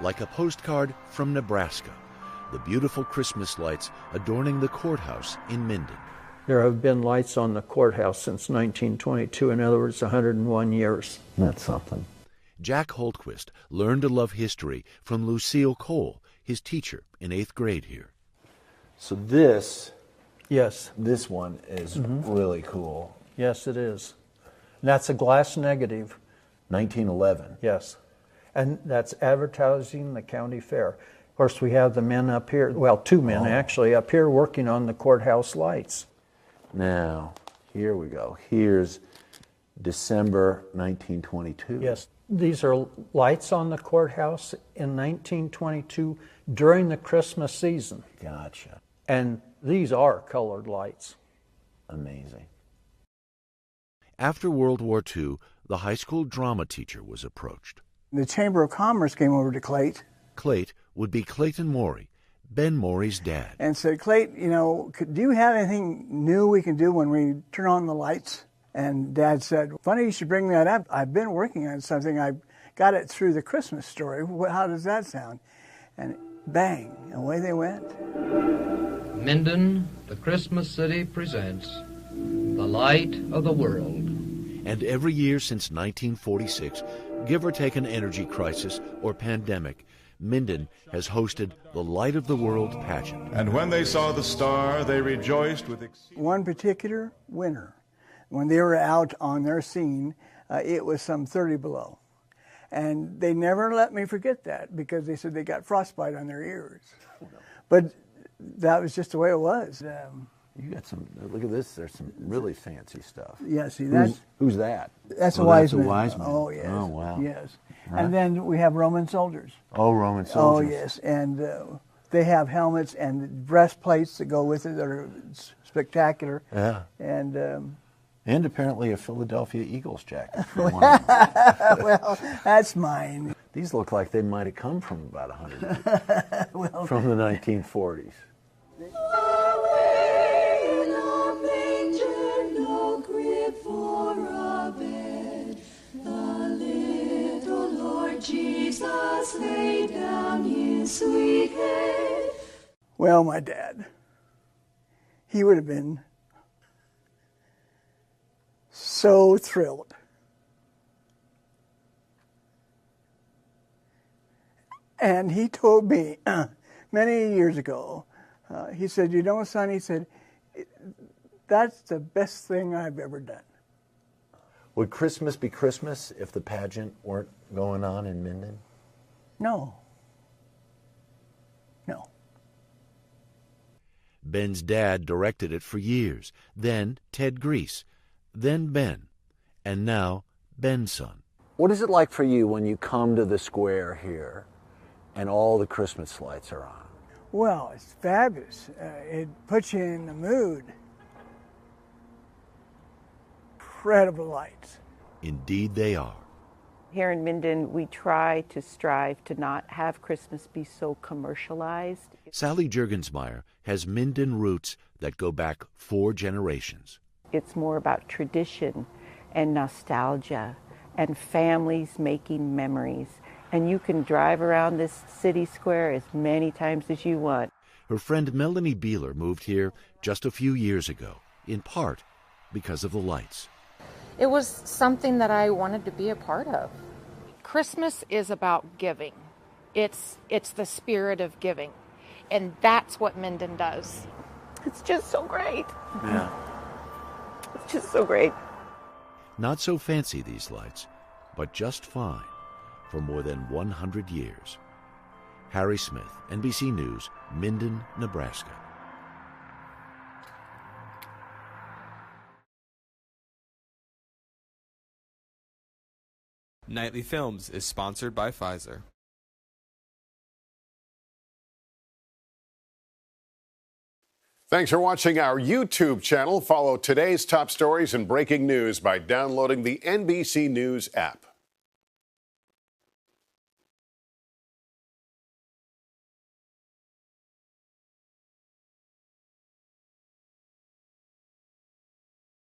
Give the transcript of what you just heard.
like a postcard from Nebraska, the beautiful Christmas lights adorning the courthouse in Minden. There have been lights on the courthouse since 1922, in other words, 101 years. That's something. Jack Holtquist learned to love history from Lucille Cole, his teacher in 8th grade here. So this one is really cool. Yes, it is. And that's a glass negative. 1911. Yes. And that's advertising the county fair. Of course, we have the men up here, well, two men actually, up here working on the courthouse lights. Now, here we go. Here's December 1922. Yes. These are lights on the courthouse in 1922 during the Christmas season. Gotcha. And these are colored lights. Amazing. After World War II, the high school drama teacher was approached. The Chamber of Commerce came over to Clayt. Clayt would be Clayton Morey, Ben Morey's dad. And said, Clayt, do you have anything new we can do when we turn on the lights? And Dad said, funny you should bring that up. I've been working on something. I got it through the Christmas story. How does that sound? And bang, away they went. Minden, the Christmas city, presents The Light of the World. And every year since 1946, give or take an energy crisis or pandemic, Minden has hosted the Light of the World pageant. And when they saw the star, they rejoiced with one particular winter. When they were out on their scene, it was some 30 below. And they never let me forget that because they said they got frostbite on their ears. But that was just the way it was. You got some, look at this, there's some really fancy stuff. Yeah, see, that's... Who's that? That's a wise man. That's a wise man. Oh, yes. Oh, wow. Yes. Right. And then we have Roman soldiers. Oh, Roman soldiers. Oh, yes. And they have helmets and breastplates that go with it that are spectacular. Yeah. And apparently a Philadelphia Eagles jacket. Well, that's mine. These look like they might have come from about 100 from the 1940s. Jesus laid down his sweet head. Well, my dad, he would have been so thrilled. And he told me many years ago, he said, son, he said, that's the best thing I've ever done. Would Christmas be Christmas if the pageant weren't going on in Minden? No. Ben's dad directed it for years, then Ted Grease, then Ben, and now Ben's son. What is it like for you when you come to the square here and all the Christmas lights are on? Well, it's fabulous. It puts you in the mood. Incredible lights. Indeed they are. Here in Minden, we try to strive to not have Christmas be so commercialized. Sally Juergensmeyer has Minden roots that go back 4 generations. It's more about tradition and nostalgia and families making memories. And you can drive around this city square as many times as you want. Her friend Melanie Beeler moved here just a few years ago, in part because of the lights. It was something that I wanted to be a part of. Christmas is about giving. It's the spirit of giving. And that's what Minden does. It's just so great. Yeah. It's just so great. Not so fancy, these lights, but just fine for more than 100 years. Harry Smith, NBC News, Minden, Nebraska. Nightly Films is sponsored by Pfizer. Thanks for watching our YouTube channel. Follow today's top stories and breaking news by downloading the NBC News app.